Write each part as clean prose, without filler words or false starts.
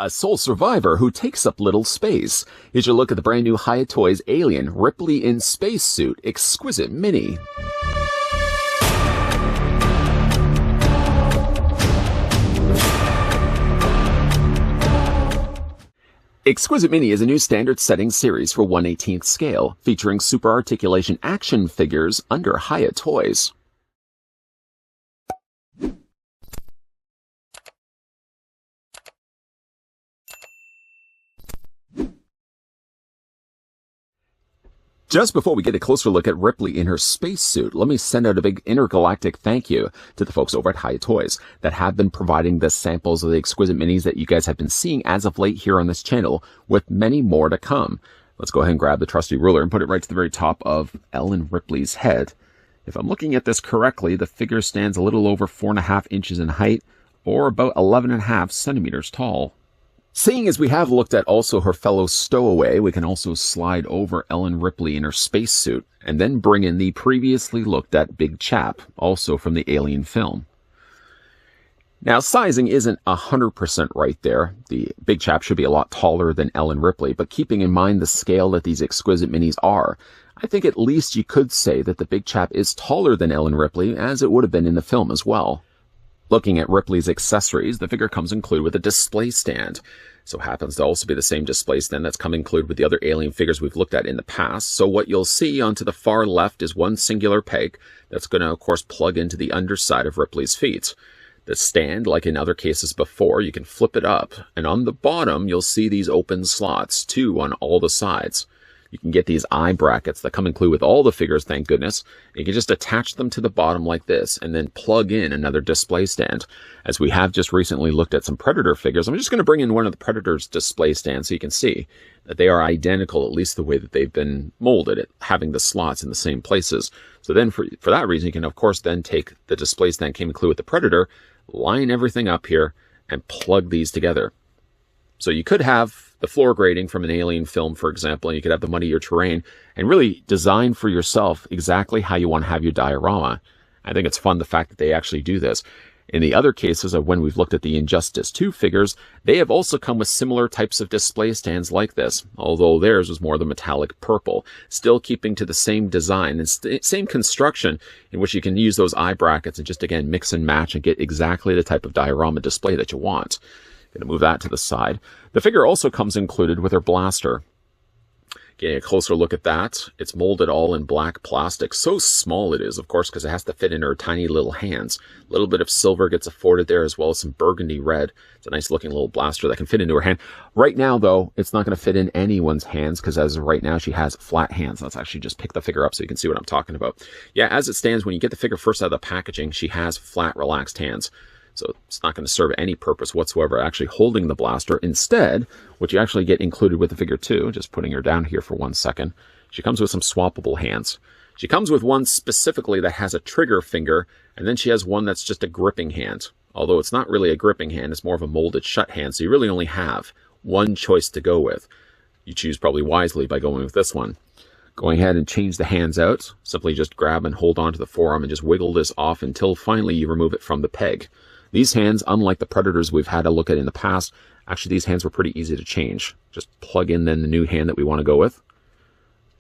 a sole survivor who takes up little space. Here's your look at the brand new Hiya Toys alien, Ripley in spacesuit, Exquisite Mini. Exquisite Mini is a new standard setting series for 1/18th scale, featuring super articulation action figures under Hiya Toys. Just before we get a closer look at Ripley in her spacesuit, let me send out a big intergalactic thank you to the folks over at Hiya Toys that have been providing the samples of the Exquisite Minis that you guys have been seeing as of late here on this channel, with many more to come. Let's go ahead and grab the trusty ruler and put it right to the very top of Ellen Ripley's head. If I'm looking at this correctly, the figure stands a little over 4.5 inches in height, or about 11.5 centimeters tall. Seeing as we have looked at also her fellow stowaway, we can also slide over Ellen Ripley in her spacesuit, and then bring in the previously looked at Big Chap, also from the Alien film. Now, sizing isn't 100% right there. The Big Chap should be a lot taller than Ellen Ripley, but keeping in mind the scale that these Exquisite Minis are, I think at least you could say that the Big Chap is taller than Ellen Ripley, as it would have been in the film as well. Looking at Ripley's accessories, the figure comes included with a display stand. So happens to also be the same display stand that's come included with the other Alien figures we've looked at in the past. So what you'll see onto the far left is one singular peg that's going to, of course, plug into the underside of Ripley's feet. The stand, like in other cases before, you can flip it up. And on the bottom, you'll see these open slots, two on all the sides. You can get these eye brackets that come included with all the figures, thank goodness. You can just attach them to the bottom like this and then plug in another display stand. As we have just recently looked at some Predator figures, I'm just going to bring in one of the Predator's display stands so you can see that they are identical, at least the way that they've been molded, at having the slots in the same places. So then for that reason, you can, of course, then take the display stand came included with the Predator, line everything up here, and plug these together. So you could have the floor grading from an Alien film, for example, and you could have the muddier terrain and really design for yourself exactly how you want to have your diorama. I think it's fun the fact that they actually do this. In the other cases of when we've looked at the Injustice 2 figures, they have also come with similar types of display stands like this, although theirs was more the metallic purple, still keeping to the same design and same construction in which you can use those eye brackets and just, again, mix and match and get exactly the type of diorama display that you want. Going to move that to the side. The figure also comes included with her blaster. Getting a closer look at that, it's molded all in black plastic. So small it is, of course, because it has to fit in her tiny little hands. A little bit of silver gets afforded there, as well as some burgundy red. It's a nice looking little blaster that can fit into her hand. Right now, though, it's not going to fit in anyone's hands, because as of right now, she has flat hands. Let's actually just pick the figure up so you can see what I'm talking about. Yeah, as it stands, when you get the figure first out of the packaging, she has flat, relaxed hands. So it's not going to serve any purpose whatsoever actually holding the blaster. Instead, what you actually get included with the figure too, just putting her down here for 1 second, she comes with some swappable hands. She comes with one specifically that has a trigger finger, and then she has one that's just a gripping hand. Although it's not really a gripping hand, it's more of a molded shut hand, so you really only have one choice to go with. You choose probably wisely by going with this one. Going ahead and change the hands out, simply just grab and hold onto the forearm and just wiggle this off until finally you remove it from the peg. These hands, unlike the Predators we've had a look at in the past, actually these hands were pretty easy to change. Just plug in then the new hand that we want to go with.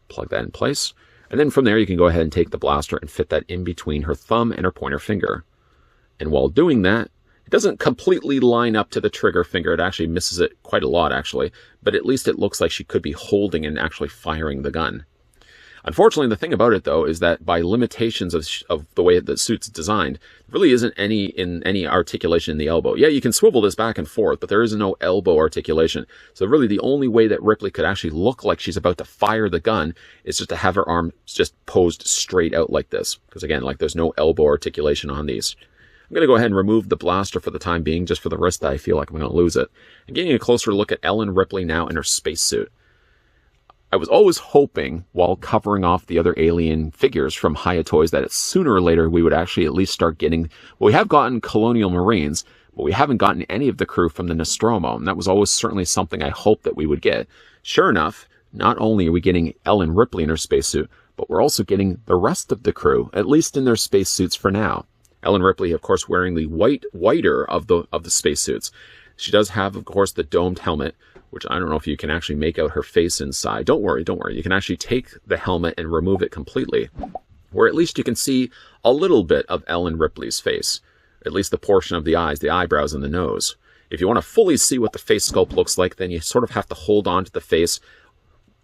Plug that in place. And then from there you can go ahead and take the blaster and fit that in between her thumb and her pointer finger. And while doing that, it doesn't completely line up to the trigger finger. It actually misses it quite a lot, actually. But at least it looks like she could be holding and actually firing the gun. Unfortunately, the thing about it, though, is that by limitations of the way the suit's designed, there really isn't any articulation in the elbow. Yeah, you can swivel this back and forth, but there is no elbow articulation. So really the only way that Ripley could actually look like she's about to fire the gun is just to have her arm just posed straight out like this. Because again, like there's no elbow articulation on these. I'm going to go ahead and remove the blaster for the time being, just for the risk that I feel like I'm going to lose it. And getting a closer look at Ellen Ripley now in her spacesuit. I was always hoping, while covering off the other Alien figures from Hiya Toys, that sooner or later we would actually at least start getting... Well, we have gotten Colonial Marines, but we haven't gotten any of the crew from the Nostromo, and that was always certainly something I hoped that we would get. Sure enough, not only are we getting Ellen Ripley in her spacesuit, but we're also getting the rest of the crew, at least in their spacesuits for now. Ellen Ripley, of course, wearing the whiter of the spacesuits. She does have, of course, the domed helmet, which I don't know if you can actually make out her face inside. Don't worry, don't worry. You can actually take the helmet and remove it completely, where at least you can see a little bit of Ellen Ripley's face, at least the portion of the eyes, the eyebrows, and the nose. If you want to fully see what the face sculpt looks like, then you sort of have to hold on to the face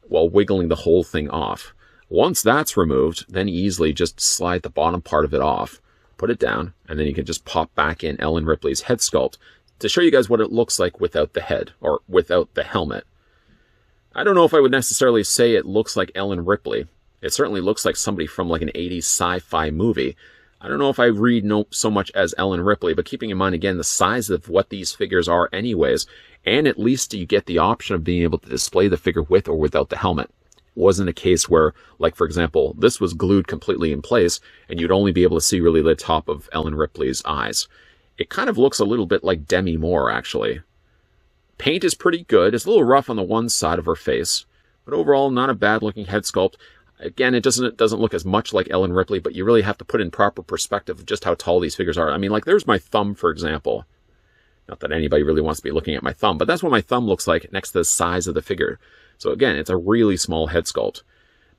while wiggling the whole thing off. Once that's removed, then easily just slide the bottom part of it off, put it down, and then you can just pop back in Ellen Ripley's head sculpt to show you guys what it looks like without the head, or without the helmet. I don't know if I would necessarily say it looks like Ellen Ripley. It certainly looks like somebody from like an 80s sci-fi movie. I don't know if I read so much as Ellen Ripley, but keeping in mind, again, the size of what these figures are anyways, and at least you get the option of being able to display the figure with or without the helmet. It wasn't a case where, like, for example, this was glued completely in place, and you'd only be able to see really the top of Ellen Ripley's eyes. It kind of looks a little bit like Demi Moore, actually. Paint is pretty good. It's a little rough on the one side of her face, but overall, not a bad-looking head sculpt. Again, it doesn't look as much like Ellen Ripley, but you really have to put in proper perspective of just how tall these figures are. I mean, like, there's my thumb, for example. Not that anybody really wants to be looking at my thumb, but that's what my thumb looks like next to the size of the figure. So again, it's a really small head sculpt.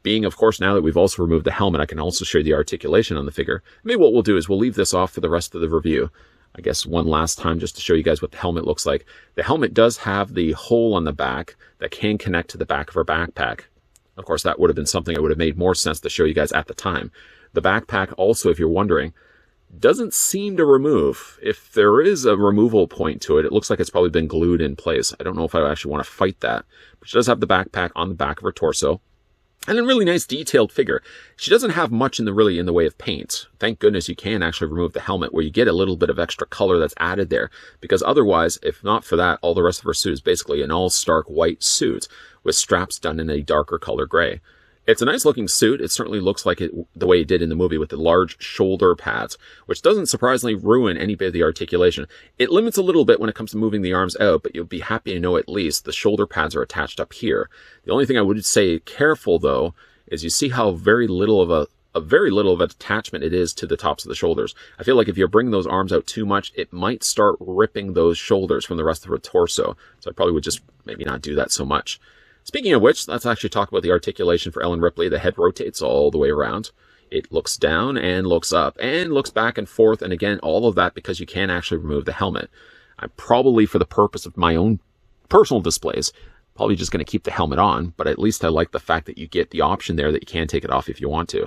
Being, of course, now that we've also removed the helmet, I can also show you the articulation on the figure. Maybe what we'll do is we'll leave this off for the rest of the review. I guess one last time just to show you guys what the helmet looks like. The helmet does have the hole on the back that can connect to the back of her backpack. Of course, that would have been something that would have made more sense to show you guys at the time. The backpack also, if you're wondering, doesn't seem to remove. If there is a removal point to it, it looks like it's probably been glued in place. I don't know if I actually want to fight that. But she does have the backpack on the back of her torso. And a really nice detailed figure. She doesn't have much in the way of paint. Thank goodness you can actually remove the helmet where you get a little bit of extra color that's added there. Because otherwise, if not for that, all the rest of her suit is basically an all stark white suit with straps done in a darker color gray. It's a nice looking suit. It certainly looks like it the way it did in the movie with the large shoulder pads, which doesn't surprisingly ruin any bit of the articulation. It limits a little bit when it comes to moving the arms out, but you'll be happy to know at least the shoulder pads are attached up here. The only thing I would say careful though is you see how very little of an attachment it is to the tops of the shoulders. I feel like if you're bringing those arms out too much, it might start ripping those shoulders from the rest of her torso. So I probably would just maybe not do that so much. Speaking of which, let's actually talk about the articulation for Ellen Ripley. The head rotates all the way around. It looks down and looks up and looks back and forth. And again, all of that because you can actually remove the helmet. I'm probably, for the purpose of my own personal displays, probably just going to keep the helmet on. But at least I like the fact that you get the option there that you can take it off if you want to.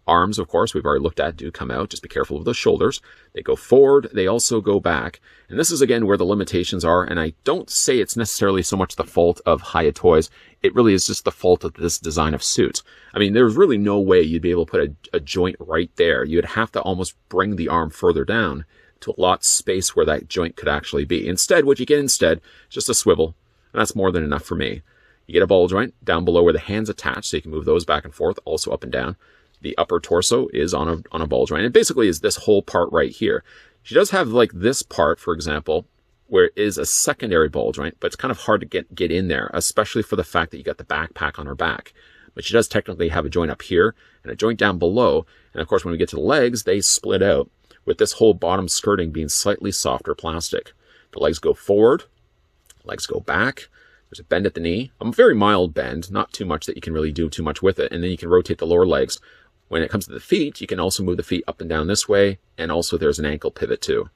Arms, of course, we've already looked at, do come out. Just be careful of those shoulders. They go forward. They also go back. And this is, again, where the limitations are. And I don't say it's necessarily so much the fault of Hiya Toys. It really is just the fault of this design of suit. I mean, there's really no way you'd be able to put a joint right there. You'd have to almost bring the arm further down to allot space where that joint could actually be. Instead, what you get instead is just a swivel. And that's more than enough for me. You get a ball joint down below where the hands attach, so you can move those back and forth, also up and down. The upper torso is on a ball joint. It basically is this whole part right here. She does have like this part, for example, where it is a secondary ball joint, but it's kind of hard to get in there, especially for the fact that you got the backpack on her back. But she does technically have a joint up here and a joint down below. And of course, when we get to the legs, they split out with this whole bottom skirting being slightly softer plastic. The legs go forward, legs go back. There's a bend at the knee, a very mild bend, not too much that you can really do too much with it. And then you can rotate the lower legs. When it comes to the feet, you can also move the feet up and down this way, and also there's an ankle pivot too.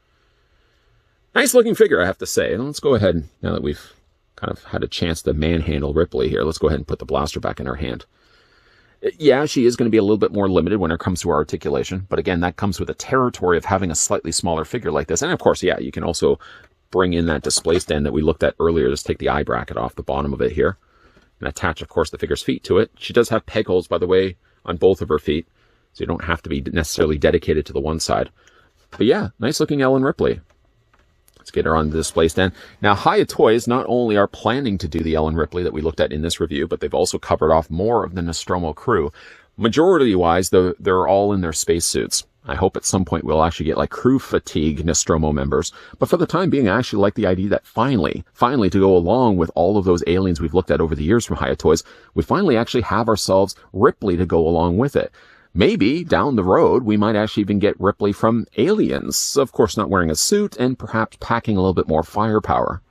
Nice looking figure, I have to say. And let's go ahead, now that we've kind of had a chance to manhandle Ripley here, let's go ahead and put the blaster back in her hand. Yeah, she is going to be a little bit more limited when it comes to her articulation, but again, that comes with the territory of having a slightly smaller figure like this. And of course, yeah, you can also bring in that display stand that we looked at earlier. Just take the eye bracket off the bottom of it here, and attach, of course, the figure's feet to it. She does have peg holes, by the way, on both of her feet, so you don't have to be necessarily dedicated to the one side. But yeah, nice looking Ellen Ripley. Let's get her on the display stand. Now, Hiya Toys not only are planning to do the Ellen Ripley that we looked at in this review, but they've also covered off more of the Nostromo crew. Majority-wise, they're all in their spacesuits. I hope at some point we'll actually get like crew fatigue Nostromo members. But for the time being, I actually like the idea that finally to go along with all of those aliens we've looked at over the years from Hiya Toys, we finally actually have ourselves Ripley to go along with it. Maybe down the road, we might actually even get Ripley from Aliens, of course not wearing a suit and perhaps packing a little bit more firepower.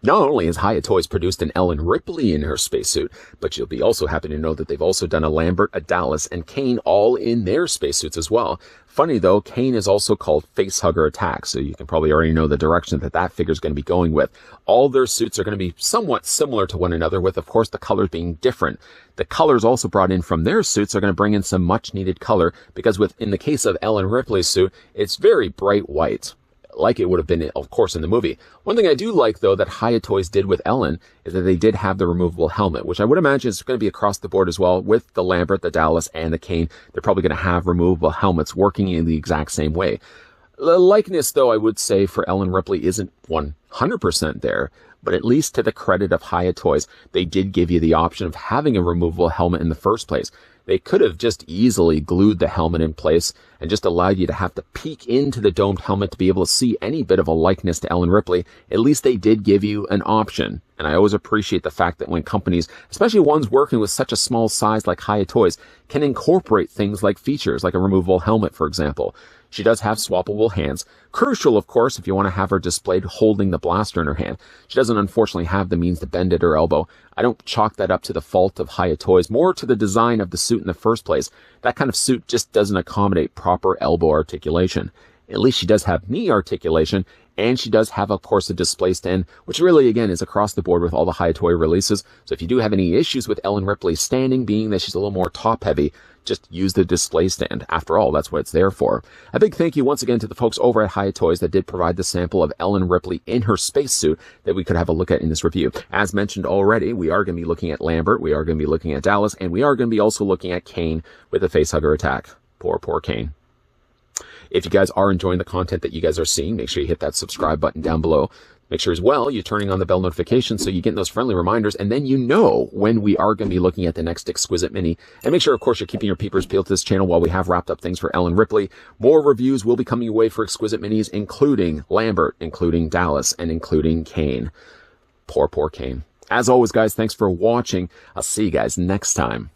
Not only has Hiya Toys produced an Ellen Ripley in her spacesuit, but you'll be also happy to know that they've also done a Lambert, a Dallas, and Kane all in their spacesuits as well. Funny though, Kane is also called Facehugger Attack, so you can probably already know the direction that that figure is going to be going with. All their suits are going to be somewhat similar to one another, with of course the colors being different. The colors also brought in from their suits are going to bring in some much needed color, because in the case of Ellen Ripley's suit, it's very bright white, like it would have been, of course, in the movie. One thing I do like, though, that Hiya Toys did with Ellen is that they did have the removable helmet, which I would imagine is going to be across the board as well. With the Lambert, the Dallas, and the Kane, they're probably going to have removable helmets working in the exact same way. The likeness, though, I would say for Ellen Ripley isn't 100% there, but at least to the credit of Hiya Toys, they did give you the option of having a removable helmet in the first place. They could have just easily glued the helmet in place and just allowed you to have to peek into the domed helmet to be able to see any bit of a likeness to Ellen Ripley. At least they did give you an option. And I always appreciate the fact that when companies, especially ones working with such a small size like Hiya Toys, can incorporate things like features, like a removable helmet, for example. She does have swappable hands. Crucial, of course, if you want to have her displayed holding the blaster in her hand. She doesn't unfortunately have the means to bend at her elbow. I don't chalk that up to the fault of Hiya Toys, more to the design of the suit in the first place. That kind of suit just doesn't accommodate proper elbow articulation. At least she does have knee articulation, and she does have, of course, a display stand, which really, again, is across the board with all the Hiya Toy releases. So if you do have any issues with Ellen Ripley standing, being that she's a little more top-heavy, just use the display stand. After all, that's what it's there for. A big thank you once again to the folks over at Hiya Toys that did provide the sample of Ellen Ripley in her spacesuit that we could have a look at in this review. As mentioned already, we are going to be looking at Lambert, we are going to be looking at Dallas, and we are going to be also looking at Kane with the Facehugger Attack. Poor Kane. If you guys are enjoying the content that you guys are seeing, make sure you hit that subscribe button down below. Make sure as well you're turning on the bell notification so you get those friendly reminders, and then you know when we are going to be looking at the next Exquisite Mini. And make sure, of course, you're keeping your peepers peeled to this channel while we have wrapped up things for Ellen Ripley. More reviews will be coming your way for Exquisite Minis, including Lambert, including Dallas, and including Kane. Poor Kane. As always, guys, thanks for watching. I'll see you guys next time.